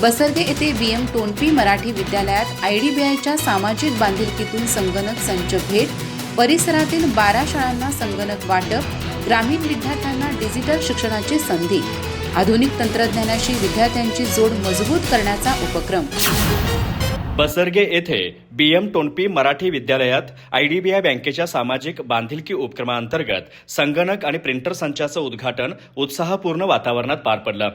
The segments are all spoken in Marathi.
बसरगे येथे BM टोनपी मराठी विद्यालयात IDBIच्या सामाजिक बांधिलकीतून संगणक संच भेट, परिसरातील 12 शाळांना संगणक वाटप, ग्रामीण विद्यार्थ्यांना डिजिटल शिक्षणाची संधी, आधुनिक तंत्रज्ञानाशी विद्यार्थ्यांची जोड मजबूत करण्याचा उपक्रम। बसरगे येथे BM टोनपी मराठी विद्यालयात IDBI बँकेच्या सामाजिक बांधिलकी उपक्रमांतर्गत संगणक आणि प्रिंटर संचाचं उद्घाटन उत्साहपूर्ण वातावरणात पार पडलं।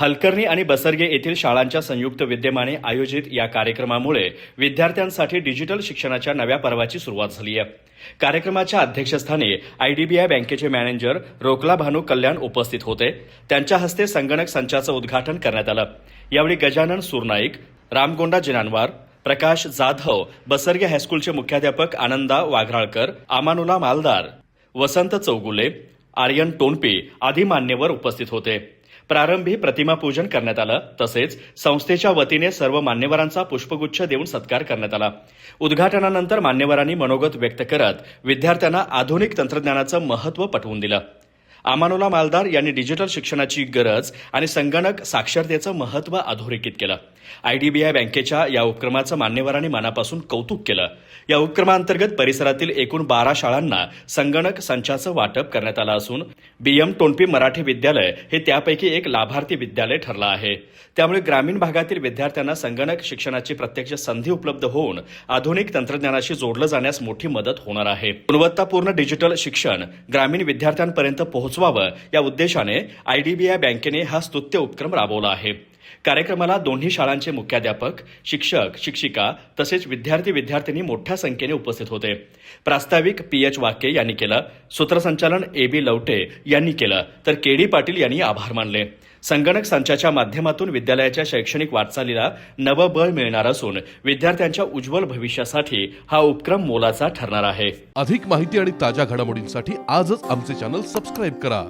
हलकर्णी आणि बसरगे येथील शाळांच्या संयुक्त विद्यमाने आयोजित या कार्यक्रमामुळे विद्यार्थ्यांसाठी डिजिटल शिक्षणाच्या नव्या पर्वाची सुरुवात झाली आहे। कार्यक्रमाच्या अध्यक्षस्थानी IDBI बँकेचे मॅनेजर रोकला भानू कल्याण उपस्थित होते। त्यांच्या हस्ते संगणक संचाचं उद्घाटन करण्यात आलं। यावेळी गजानन सुरनाईक, रामगोंडा जिनानवार, प्रकाश जाधव, बसरगे हायस्कूलचे मुख्याध्यापक आनंदा वाघराळकर, अमानुला मालदार, वसंत चौगुले, आर्यन टोनपी आदी मान्यवर उपस्थित होते। प्रारंभी प्रतिमापूजन करण्यात आलं, तसेच संस्थेच्या वतीने सर्व मान्यवरांचा पुष्पगुच्छ देऊन सत्कार करण्यात आला। उद्घाटनानंतर मान्यवरांनी मनोगत व्यक्त करत विद्यार्थ्यांना आधुनिक तंत्रज्ञानाचं महत्त्व पटवून दिलं। अमानुला मालदार यांनी डिजिटल शिक्षणाची गरज आणि संगणक साक्षरतेचं महत्त्व अधोरेखित केलं। IDBI बँकेच्या या उपक्रमाचं मान्यवरांनी मनापासून कौतुक केलं। या उपक्रमांतर्गत परिसरातील एकूण 12 शाळांना संगणक संचाचं वाटप करण्यात आलं असून BM टोनपी मराठी विद्यालय हे त्यापैकी एक लाभार्थी विद्यालय ठरलं आहे। त्यामुळे ग्रामीण भागातील विद्यार्थ्यांना संगणक शिक्षणाची प्रत्यक्ष संधी उपलब्ध होऊन आधुनिक तंत्रज्ञानाशी जोडलं जाण्यास मोठी मदत होणार आहे। गुणवत्तापूर्ण डिजिटल शिक्षण ग्रामीण विद्यार्थ्यांपर्यंत पोहोचवावं या उद्देशाने IDBI बँकेने हा स्तुत्य उपक्रम राबवला आहे। कार्यक्रमाला दोन्ही शाळांचे मुख्याध्यापक, शिक्षक, शिक्षिका तसेच विद्यार्थी मोठ्या संख्येने उपस्थित होते। प्रास्ताविक PH वाके यांनी केलं, सूत्रसंचालन AB लवटे यांनी केलं, तर KD पाटील यांनी आभार मानले। संगणक संचाच्या माध्यमातून विद्यालयाच्या शैक्षणिक वाटचालीला नवं बळ मिळणार असून विद्यार्थ्यांच्या उज्ज्वल भविष्यासाठी हा उपक्रम मोलाचा ठरणार आहे। अधिक माहिती आणि ताज्या घडामोडींसाठी आजच आमचे चॅनल सबस्क्राइब करा।